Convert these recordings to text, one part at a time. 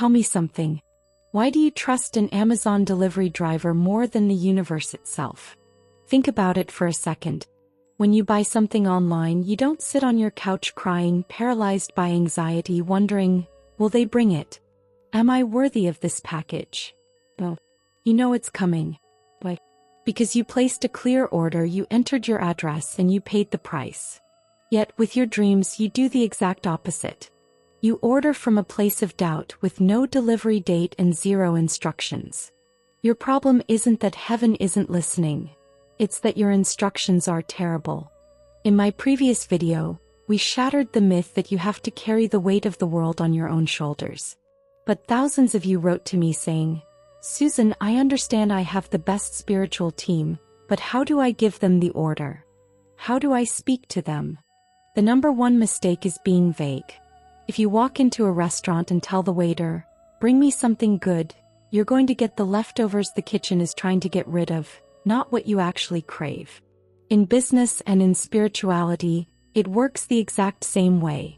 Tell me something. Why do you trust an Amazon delivery driver more than the universe itself? Think about it for a second. When you buy something online, you don't sit on your couch crying, paralyzed by anxiety, wondering, will they bring it? Am I worthy of this package? Well, you know it's coming. Why? Because you placed a clear order, you entered your address, and you paid the price. Yet, with your dreams, you do the exact opposite. You order from a place of doubt with no delivery date and zero instructions. Your problem isn't that heaven isn't listening. It's that your instructions are terrible. In my previous video, we shattered the myth that you have to carry the weight of the world on your own shoulders. But thousands of you wrote to me saying, Susan, I understand I have the best spiritual team, but how do I give them the order? How do I speak to them? The number one mistake is being vague. If you walk into a restaurant and tell the waiter, bring me something good, you're going to get the leftovers the kitchen is trying to get rid of, not what you actually crave. In business and in spirituality, it works the exact same way.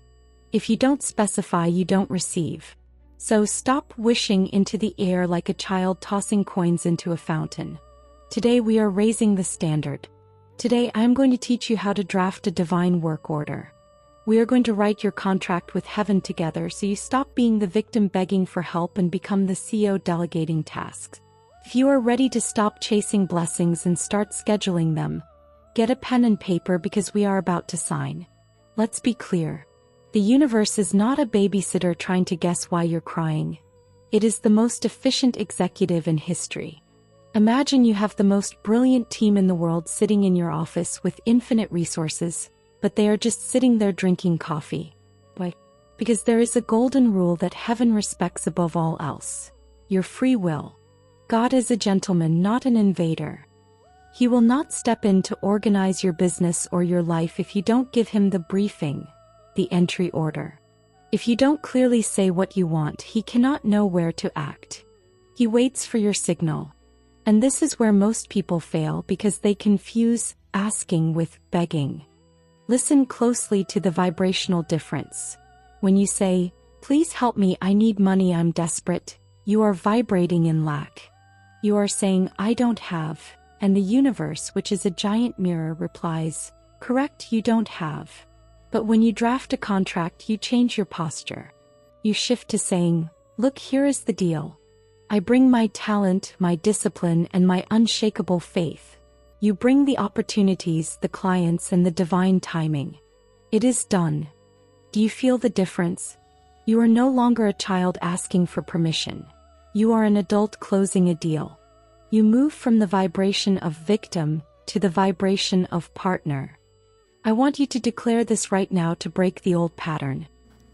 If you don't specify, you don't receive. So stop wishing into the air like a child tossing coins into a fountain. Today we are raising the standard. Today I'm going to teach you how to draft a divine work order. We are going to write your contract with heaven together so you stop being the victim begging for help and become the CEO delegating tasks. If you are ready to stop chasing blessings and start scheduling them, get a pen and paper because we are about to sign. Let's be clear. The universe is not a babysitter trying to guess why you're crying. It is the most efficient executive in history. Imagine you have the most brilliant team in the world sitting in your office with infinite resources, but they are just sitting there drinking coffee. Why? Because there is a golden rule that heaven respects above all else: your free will. God is a gentleman, not an invader. He will not step in to organize your business or your life if you don't give him the briefing, the entry order. If you don't clearly say what you want, he cannot know where to act. He waits for your signal. And this is where most people fail because they confuse asking with begging. Listen closely to the vibrational difference. When you say, please help me, I need money, I'm desperate, you are vibrating in lack. You are saying, I don't have, and the universe, which is a giant mirror, replies, correct, you don't have. But when you draft a contract, you change your posture. You shift to saying, look, here is the deal. I bring my talent, my discipline, and my unshakable faith. You bring the opportunities, the clients, and the divine timing. It is done. Do you feel the difference? You are no longer a child asking for permission. You are an adult closing a deal. You move from the vibration of victim to the vibration of partner. I want you to declare this right now to break the old pattern.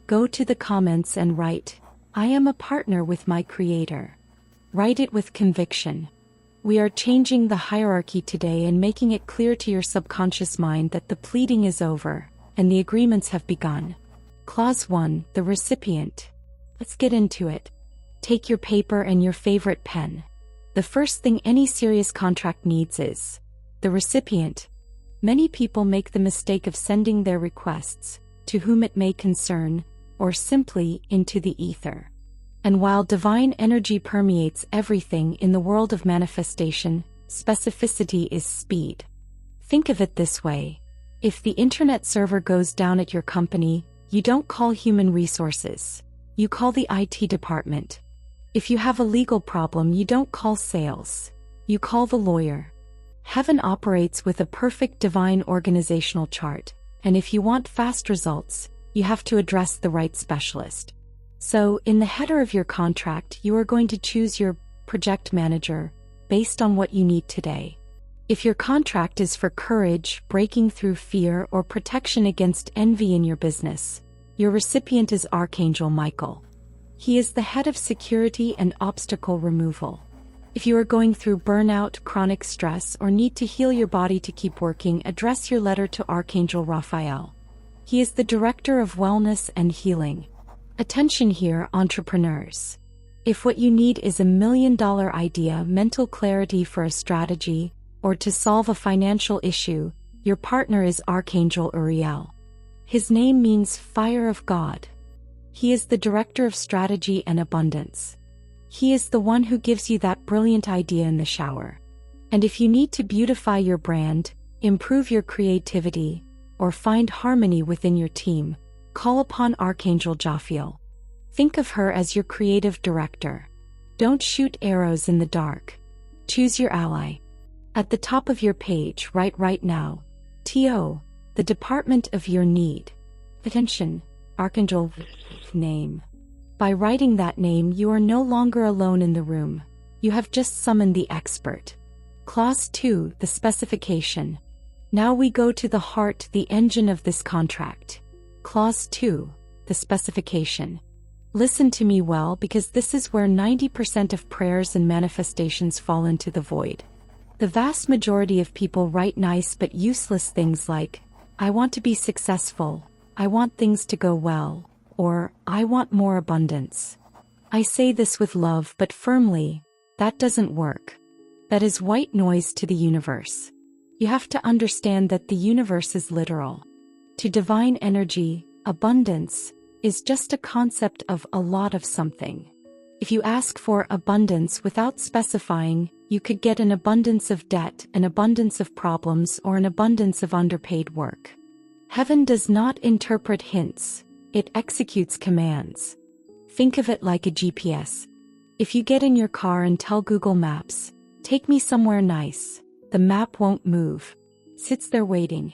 Go to the comments and write, I am a partner with my Creator. Write it with conviction. We are changing the hierarchy today and making it clear to your subconscious mind that the pleading is over and the agreements have begun. Clause 1, the recipient. Let's get into it. Take your paper and your favorite pen. The first thing any serious contract needs is the recipient. Many people make the mistake of sending their requests, to whom it may concern, or simply into the ether. And while divine energy permeates everything in the world of manifestation, specificity is speed. Think of it this way. If the internet server goes down at your company, you don't call human resources. You call the IT department. If you have a legal problem, you don't call sales. You call the lawyer. Heaven operates with a perfect divine organizational chart, and if you want fast results, you have to address the right specialist. So, in the header of your contract, you are going to choose your project manager based on what you need today. If your contract is for courage, breaking through fear, or protection against envy in your business, your recipient is Archangel Michael. He is the head of security and obstacle removal. If you are going through burnout, chronic stress, or need to heal your body to keep working, address your letter to Archangel Raphael. He is the director of wellness and healing. Attention here, entrepreneurs. If what you need is $1 million idea, mental clarity for a strategy, or to solve a financial issue, your partner is Archangel Uriel. His name means fire of God. He is the director of strategy and abundance. He is the one who gives you that brilliant idea in the shower. And if you need to beautify your brand, improve your creativity, or find harmony within your team, call upon Archangel Jophiel. Think of her as your creative director. Don't shoot arrows in the dark. Choose your ally. At the top of your page, write right now, TO, the department of your need. Attention, Archangel name. By writing that name, you are no longer alone in the room. You have just summoned the expert. Clause 2, the specification. Now we go to the heart, the engine of this contract. Clause 2, the specification. Listen to me well, because this is where 90% of prayers and manifestations fall into the void. The vast majority of people write nice but useless things like, I want to be successful, I want things to go well, or I want more abundance. I say this with love but firmly, that doesn't work. That is white noise to the universe. You have to understand that the universe is literal. To divine energy, abundance is just a concept of a lot of something. If you ask for abundance without specifying, you could get an abundance of debt, an abundance of problems, or an abundance of underpaid work. Heaven does not interpret hints, it executes commands. Think of it like a GPS. If you get in your car and tell Google Maps, take me somewhere nice, the map won't move. Sits there waiting.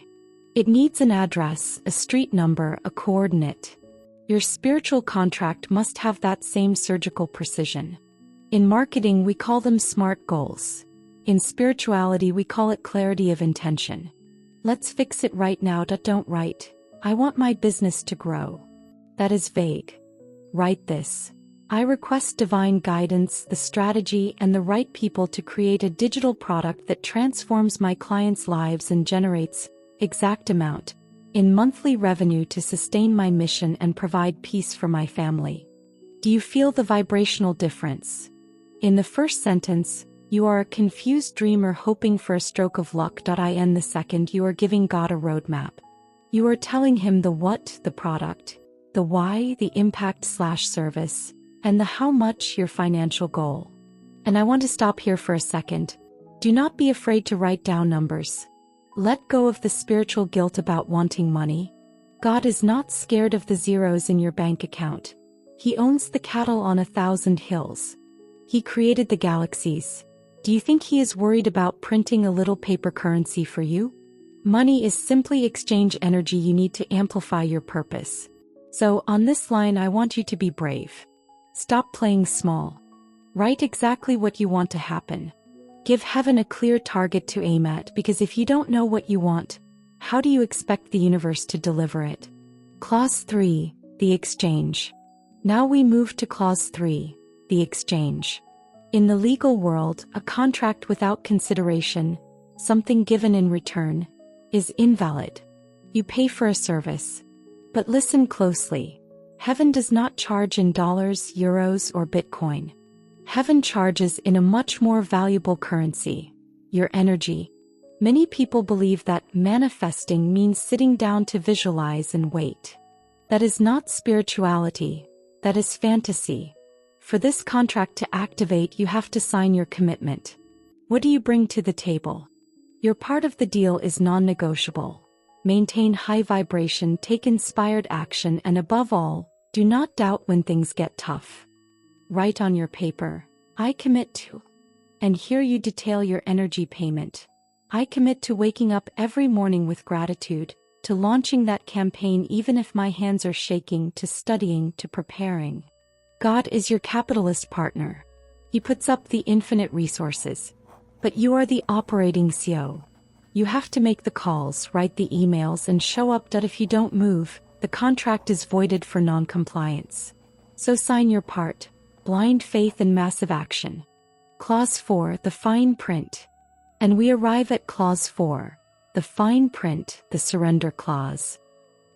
It needs an address, a street number, a coordinate. Your spiritual contract must have that same surgical precision. In marketing, we call them SMART goals. In spirituality, we call it clarity of intention. Let's fix it right now. Don't write, I want my business to grow. That is vague. Write this. I request divine guidance, the strategy, and the right people to create a digital product that transforms my clients' lives and generates exact amount in monthly revenue to sustain my mission and provide peace for my family. Do you feel the vibrational difference? In the first sentence, you are a confused dreamer hoping for a stroke of luck. In the second, you are giving God a roadmap. You are telling him the what, the product, the why, the impact/service, and the how much, your financial goal. And I want to stop here for a second. Do not be afraid to write down numbers. Let go of the spiritual guilt about wanting money. God is not scared of the zeros in your bank account. He owns the cattle on 1,000 hills. He created the galaxies. Do you think he is worried about printing a little paper currency for you? Money is simply exchange energy you need to amplify your purpose. So, on this line, I want you to be brave. Stop playing small. Write exactly what you want to happen. Give heaven a clear target to aim at, because if you don't know what you want, how do you expect the universe to deliver it? Clause 3, the exchange. Now we move to Clause 3, the exchange. In the legal world, a contract without consideration, something given in return, is invalid. You pay for a service. But listen closely. Heaven does not charge in dollars, euros, or Bitcoin. Heaven charges in a much more valuable currency, your energy. Many people believe that manifesting means sitting down to visualize and wait. That is not spirituality, that is fantasy. For this contract to activate, you have to sign your commitment. What do you bring to the table? Your part of the deal is non-negotiable. Maintain high vibration, take inspired action, and above all, do not doubt when things get tough. Write on your paper, I commit to. And here you detail your energy payment. I commit to waking up every morning with gratitude, to launching that campaign even if my hands are shaking, to studying, to preparing. God is your capitalist partner. He puts up the infinite resources. But you are the operating CO. You have to make the calls, write the emails, and show up. If you don't move, the contract is voided for non-compliance. So sign your part. Blind faith and massive action. Clause 4, the fine print. And we arrive at Clause 4, the fine print, the surrender clause.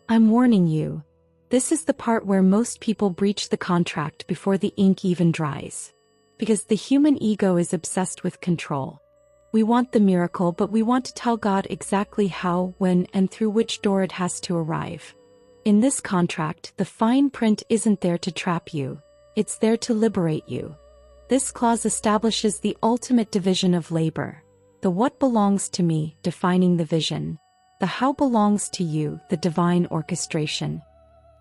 I'm warning you. This is the part where most people breach the contract before the ink even dries. Because the human ego is obsessed with control. We want the miracle, but we want to tell God exactly how, when, and through which door it has to arrive. In this contract, the fine print isn't there to trap you, it's there to liberate you. This clause establishes the ultimate division of labor. The what belongs to me, defining the vision. The how belongs to you, the divine orchestration.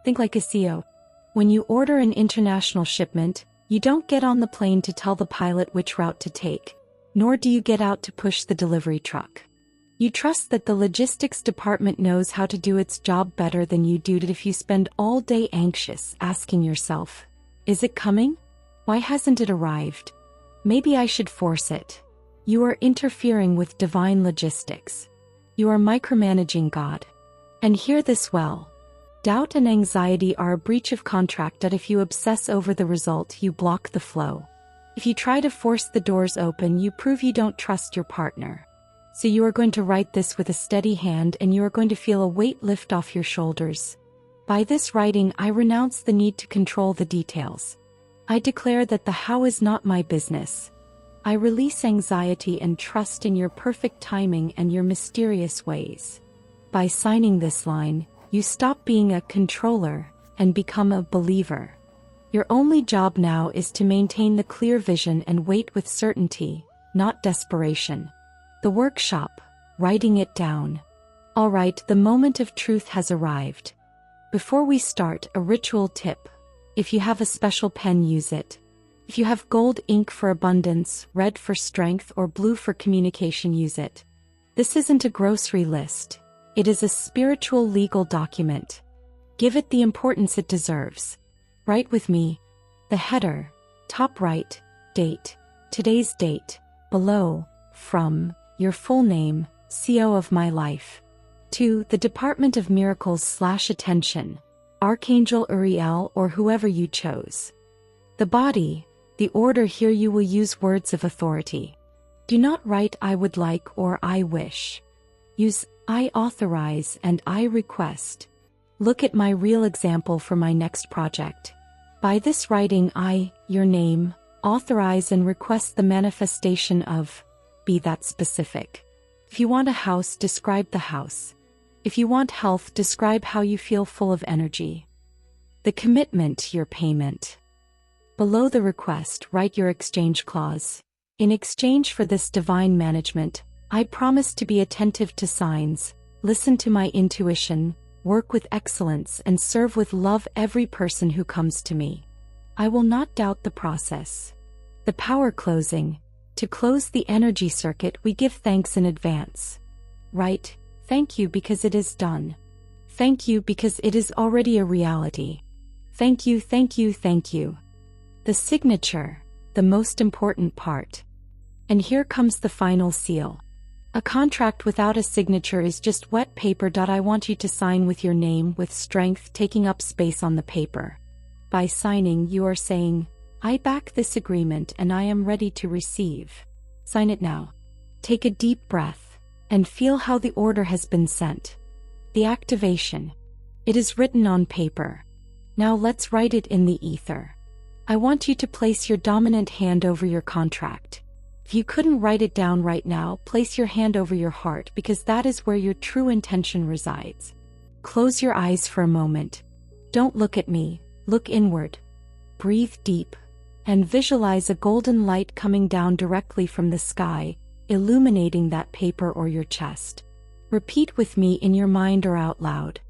Think like a CEO. When you order an international shipment, you don't get on the plane to tell the pilot which route to take, nor do you get out to push the delivery truck. You trust that the logistics department knows how to do its job better than you do. If you spend all day anxious, asking yourself, is it coming? Why hasn't it arrived? Maybe I should force it. You are interfering with divine logistics. You are micromanaging God. And hear this well. Doubt and anxiety are a breach of contract that if you obsess over the result, you block the flow. If you try to force the doors open, you prove you don't trust your partner. So you are going to write this with a steady hand, and you are going to feel a weight lift off your shoulders. By this writing, I renounce the need to control the details. I declare that the how is not my business. I release anxiety and trust in your perfect timing and your mysterious ways. By signing this line, you stop being a controller and become a believer. Your only job now is to maintain the clear vision and wait with certainty, not desperation. The workshop, writing it down. All right, the moment of truth has arrived. Before we start, a ritual tip. If you have a special pen, use it. If you have gold ink for abundance, red for strength, or blue for communication, use it. This isn't a grocery list. It is a spiritual legal document. Give it the importance it deserves. Write with me. The header, top right, date, today's date, below, from, your full name, CO of my life. 2. The Department of Miracles / attention, Archangel Uriel or whoever you chose. The body, the order here you will use words of authority. Do not write I would like or I wish. Use I authorize and I request. Look at my real example for my next project. By this writing I, your name, authorize and request the manifestation of. Be that specific. If you want a house, describe the house. If you want health, describe how you feel full of energy. The commitment, your payment. Below the request, write your exchange clause. In exchange for this divine management, I promise to be attentive to signs, listen to my intuition, work with excellence, and serve with love every person who comes to me. I will not doubt the process. The power closing. To close the energy circuit, we give thanks in advance. Write, thank you because it is done. Thank you because it is already a reality. Thank you, thank you, thank you. The signature, the most important part. And here comes the final seal. A contract without a signature is just wet paper. I want you to sign with your name, with strength taking up space on the paper. By signing, you are saying, I back this agreement and I am ready to receive. Sign it now. Take a deep breath and feel how the order has been sent. The activation. It is written on paper. Now let's write it in the ether. I want you to place your dominant hand over your contract. If you couldn't write it down right now, place your hand over your heart because that is where your true intention resides. Close your eyes for a moment. Don't look at me, look inward. Breathe deep. And visualize a golden light coming down directly from the sky, illuminating that paper or your chest. Repeat with me in your mind or out loud.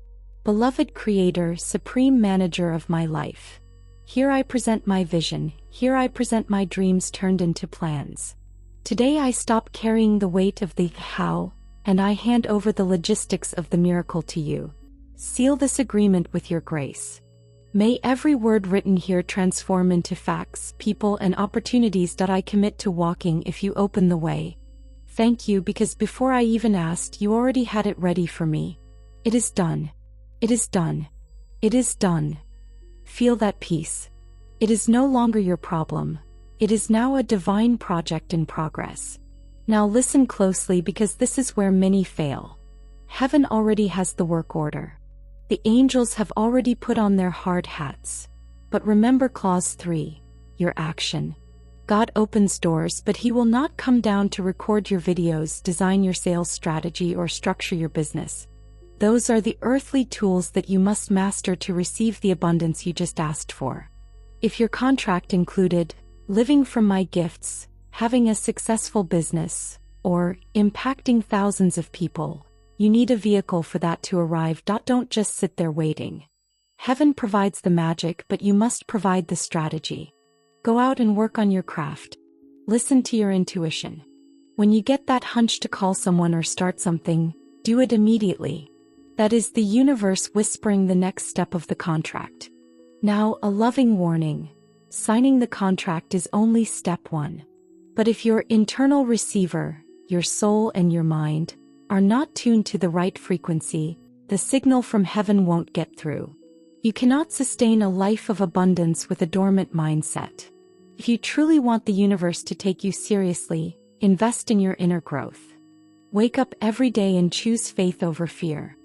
Beloved Creator, Supreme Manager of my life. Here I present my vision, here I present my dreams turned into plans. Today I stop carrying the weight of the how, and I hand over the logistics of the miracle to you. Seal this agreement with your grace. May every word written here transform into facts, people, and opportunities that I commit to walking if you open the way. Thank you because before I even asked, you already had it ready for me. It is done. It is done. It is done. Feel that peace. It is no longer your problem. It is now a divine project in progress. Now listen closely because this is where many fail. Heaven already has the work order. The angels have already put on their hard hats. But remember clause 3, your action. God opens doors, but He will not come down to record your videos, design your sales strategy, or structure your business. Those are the earthly tools that you must master to receive the abundance you just asked for. If your contract included living from my gifts, having a successful business, or impacting thousands of people, you need a vehicle for that to arrive. Don't just sit there waiting. Heaven provides the magic, but you must provide the strategy. Go out and work on your craft. Listen to your intuition. When you get that hunch to call someone or start something, do it immediately. That is the universe whispering the next step of the contract. Now, a loving warning. Signing the contract is only step one. But if your internal receiver, your soul and your mind, are not tuned to the right frequency, the signal from heaven won't get through. You cannot sustain a life of abundance with a dormant mindset. If you truly want the universe to take you seriously, invest in your inner growth. Wake up every day and choose faith over fear.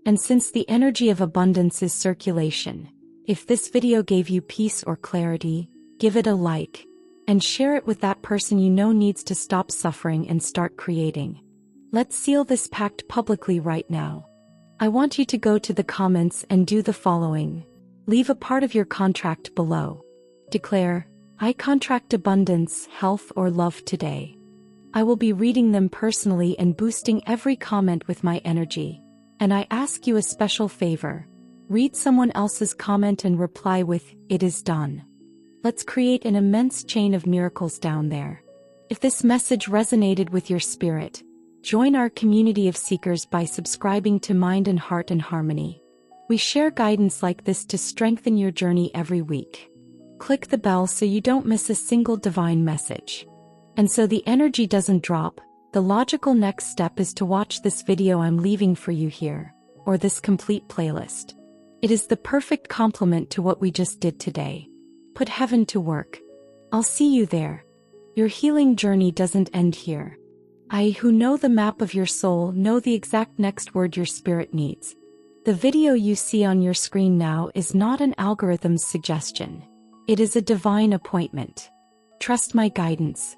And since the energy of abundance is circulation, if this video gave you peace or clarity, give it a like, and share it with that person you know needs to stop suffering and start creating. Let's seal this pact publicly right now. I want you to go to the comments and do the following. Leave a part of your contract below. Declare, I contract abundance, health, or love today. I will be reading them personally and boosting every comment with my energy. And I ask you a special favor. Read someone else's comment and reply with, it is done. Let's create an immense chain of miracles down there. If this message resonated with your spirit, join our community of seekers by subscribing to Mind and Heart in Harmony. We share guidance like this to strengthen your journey every week. Click the bell so you don't miss a single divine message. And so the energy doesn't drop, the logical next step is to watch this video I'm leaving for you here, or this complete playlist. It is the perfect complement to what we just did today. Put heaven to work. I'll see you there. Your healing journey doesn't end here. I, who know the map of your soul, know the exact next word your spirit needs. The video you see on your screen now is not an algorithm's suggestion. It is a divine appointment. Trust my guidance.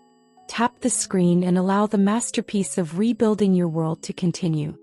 Tap the screen and allow the masterpiece of rebuilding your world to continue.